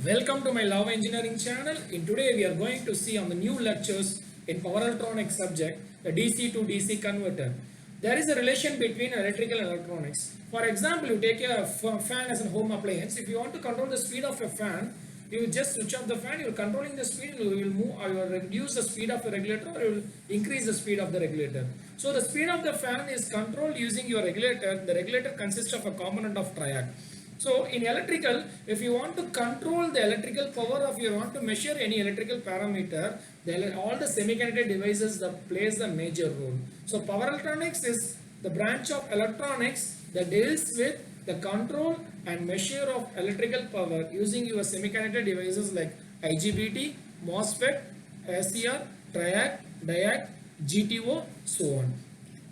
Welcome to my Love Engineering channel. In today we are going to see on the new lectures in power electronics subject the DC to DC converter. There is a relation between electrical and electronics. For example, you take a fan as a home appliance. If you want to control the speed of a fan, you will just switch off the fan. You will controlling the speed. You will move or you will reduce the speed of the regulator or you will increase the speed of the regulator. So the speed of the fan is controlled using your regulator. The regulator consists of a component of triac. So in electrical, if you want to control the electrical power, if you want to measure any electrical parameter, all the semiconductor devices that plays a major role. So power electronics is the branch of electronics that deals with the control and measure of electrical power using your semiconductor devices like IGBT, MOSFET, SCR, TRIAC, DIAC, GTO, so on.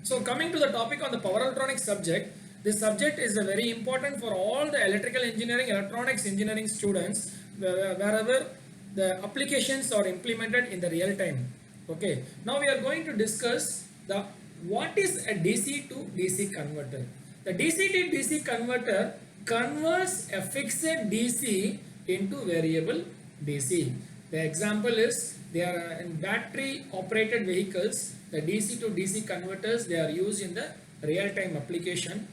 So coming to the topic on the power electronics subject, this subject is very important for all the electrical engineering, electronics engineering students wherever the applications are implemented in the real time. Okay. Now we are going to discuss the what is a DC to DC converter. The DC to DC converter converts a fixed DC into variable DC. The example is they are in battery operated vehicles. The DC to DC converters they are used in the real time application.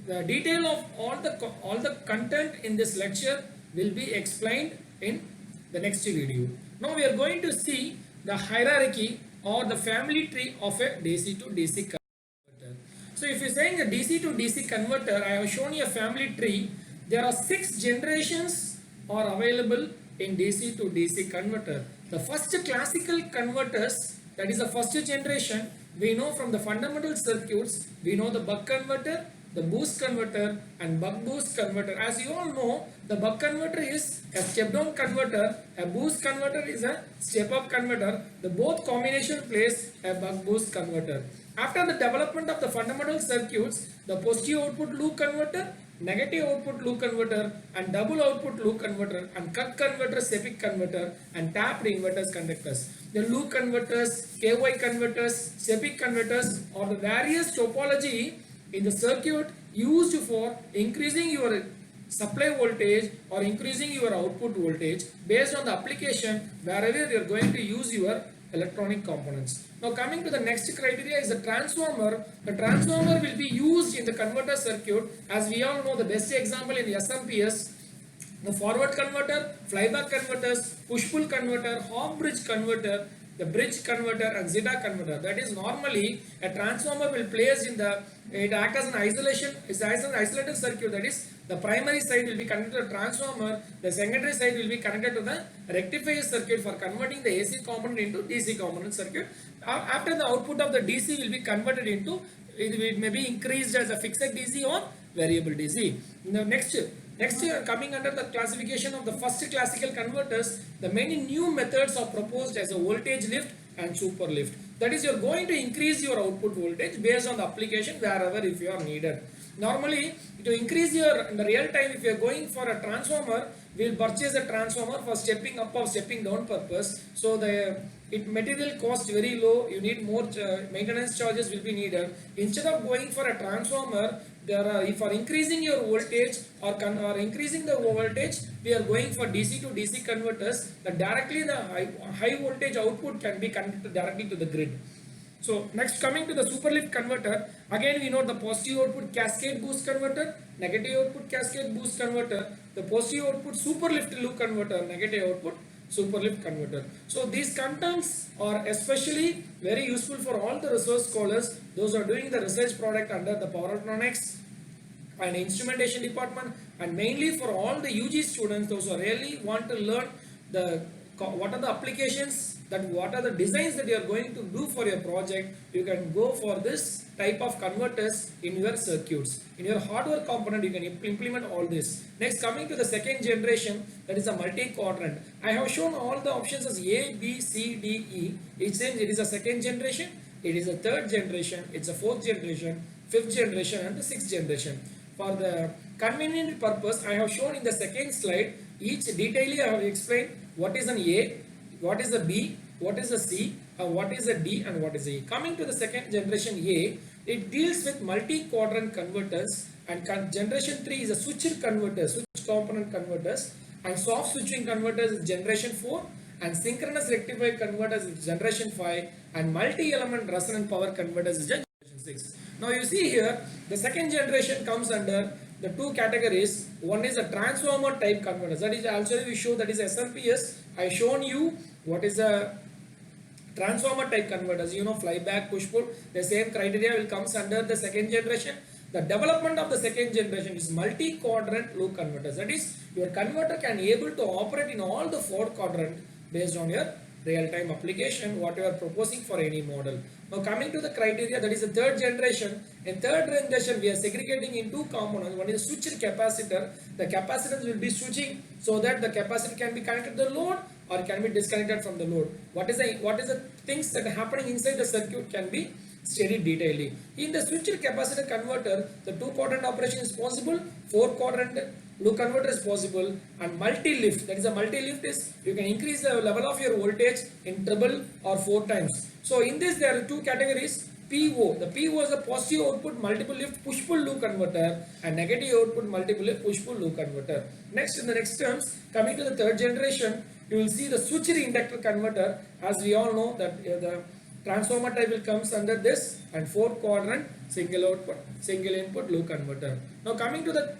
The detail of all the content in this lecture will be explained in the next video. Now we are going to see the hierarchy or the family tree of a DC to DC converter. So if you are saying a DC to DC converter, I have shown you a family tree. There are 6 generations are available in DC to DC converter. The first classical converters, that is the first generation, we know from the fundamental circuits, we know the buck converter, the boost converter and buck boost converter. As you all know, the buck converter is a step down converter, a boost converter is a step up converter. The both combination plays a buck boost converter. After the development of the fundamental circuits, the positive output loop converter, negative output loop converter and double output loop converter and cut converter, SEPIC converter and tapped inverters conductors. The loop converters, KY converters, SEPIC converters or the various topology in the circuit used for increasing your supply voltage or increasing your output voltage based on the application wherever you are going to use your electronic components. Now coming to the next criteria is the transformer. The transformer will be used in the converter circuit. As we all know, the best example in the SMPS, the forward converter, flyback converters, push-pull converter, half bridge converter, the bridge converter and zeta converter. That is normally a transformer will place in the, it acts as an isolation, it's as an isolated circuit. That is the primary side will be connected to the transformer, the secondary side will be connected to the rectifier circuit for converting the AC component into DC component circuit. After the output of the DC will be converted into, it may be increased as a fixed DC or variable DC. Now next coming under the classification of the first classical converters, the many new methods are proposed as a voltage lift and super lift. That is, you are going to increase your output voltage based on the application wherever if you are needed. Normally, to increase your in the real time, if you are going for a transformer, we will purchase a transformer for stepping up or stepping down purpose. So the material cost very low. You need more maintenance charges will be needed. Instead of going for a transformer, if for increasing your voltage or increasing the voltage, we are going for DC to DC converters. That directly the high voltage output can be connected directly to the grid. So next coming to the super lift converter, again we know the positive output cascade boost converter, negative output cascade boost converter, the positive output super lift loop converter, negative output super lift converter. So these contents are especially very useful for all the research scholars, those are doing the research product under the power electronics and instrumentation department, and mainly for all the UG students, those who really want to learn what are the applications, what are the designs that you are going to do for your project. You can go for this type of converters in your circuits. In your hardware component, you can implement all this. Next, coming to the second generation, that is a multi-quadrant. I have shown all the options as A, B, C, D, E. It says it is a second generation, it is a third generation, it's a fourth generation, fifth generation and the sixth generation. For the convenient purpose, I have shown in the second slide, each detailing I have explained what is an A, what is a B, what is a C, what is a D and what is a E. Coming to the second generation A, it deals with multi-quadrant converters, and generation 3 is a switcher converter, switch component converters, and soft switching converters is generation 4, and synchronous rectifier converters is generation 5, and multi-element resonant power converters is generation 6. Now you see here, the second generation comes under the two categories. One is a transformer type converters. That is also we show, that is SMPS. I shown you what is a transformer type converters, flyback, push pull. The same criteria will comes under the second generation. The development of the second generation is multi-quadrant loop converters. That is, your converter can able to operate in all the 4 quadrant based on your real-time application, what you are proposing for any model. Now coming to the criteria, that is the third generation. In third generation, we are segregating in 2 components. One is switcher capacitor. The capacitors will be switching so that the capacitor can be connected to the load or can be disconnected from the load. What is the things that are happening inside the circuit can be studied detailedly. In the switcher capacitor converter, the 2 quadrant operation is possible, 4 quadrant loop converter is possible, and multi-lift. That is, a multi-lift is you can increase the level of your voltage in treble or 4 times. So in this there are 2 categories. PO. The PO is a positive output multiple lift push pull loop converter, and negative output multiple lift push pull loop converter. Next, in the next terms, coming to the third generation, you will see the switcher inductor converter. As we all know that the transformer type will comes under this, and 4 quadrant single output single input loop converter. Now coming to the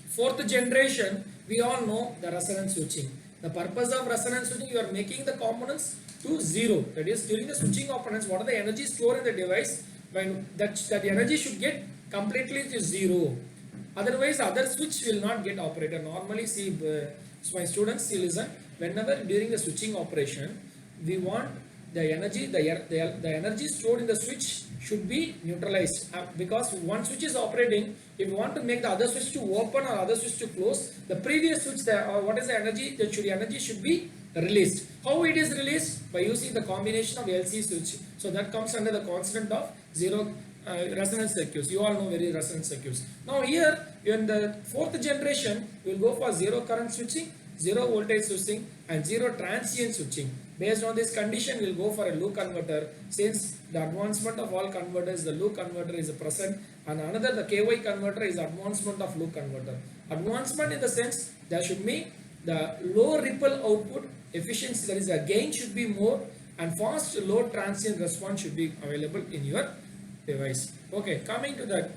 fourth generation, we all know the resonance switching. The purpose of resonance switching, you are making the components to 0. That is, during the switching operations, what are the energy stored in the device? When that energy should get completely to 0. Otherwise, other switch will not get operated. Normally, see, my students, see, listen. Whenever during the switching operation, we want the energy stored in the switch should be neutralized, because one switch is operating. If you want to make the other switch to open or other switch to close, the previous switch what is the energy? The energy should be released. How it is released? By using the combination of LC switch. So that comes under the constant of 0 resonance circuits. You all know very resonance circuits. Now here in the fourth generation, we will go for 0 current switching, 0 voltage switching, and 0 transient switching. Based on this condition, we will go for a loop converter. Since the advancement of all converters, the loop converter is present, and another, the KY converter, is advancement of loop converter. Advancement in the sense there should be the low ripple output efficiency, that is the gain should be more, and fast low transient response should be available in your device. Okay, coming to the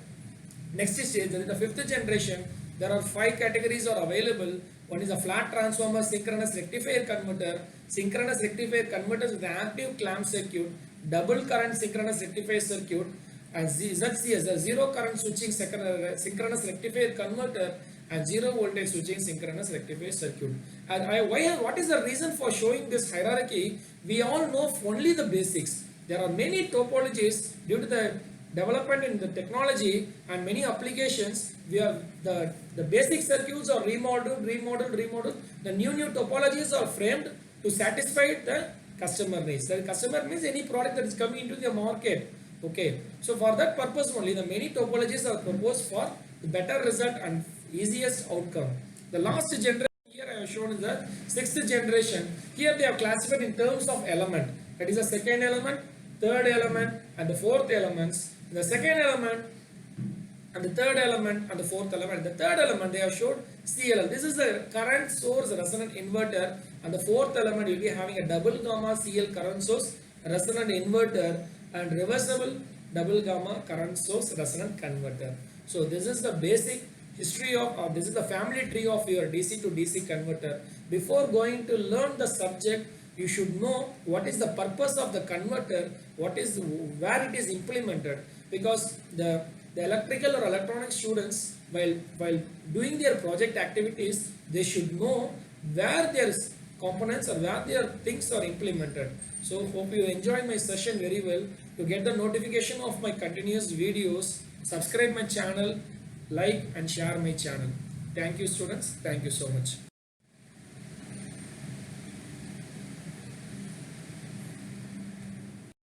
next stage, that is the fifth generation. There are 5 categories are available. One is a flat transformer synchronous rectifier converter, synchronous rectifier converters with active clamp circuit, double current synchronous rectifier circuit, and ZCS, the zero current switching synchronous rectifier converter, and zero voltage switching synchronous rectifier circuit. And what is the reason for showing this hierarchy? We all know only the basics. There are many topologies due to the development in the technology and many applications. We have the basic circuits are remodeled. The new topologies are framed to satisfy the customer needs. The customer means any product that is coming into the market. Okay, so for that purpose only, the many topologies are proposed for the better result and easiest outcome. The last generation here I have shown is the 6th generation. Here they have classified in terms of element. That is the second element, third element, and the fourth elements. The second element and the third element and the fourth element. The third element they have showed CLL. This is the current source resonant inverter, and the fourth element will be having a double gamma CL current source resonant inverter and reversible double gamma current source resonant converter. So this is the basic history of this is the family tree of your DC to DC converter. Before going to learn the subject, you should know what is the purpose of the converter, where it is implemented, because the electrical or electronic students, while doing their project activities, they should know where their components or where their things are implemented. So hope you enjoyed my session very well. To get the notification of my continuous videos, subscribe my channel, like and share my channel. Thank you students. Thank you so much.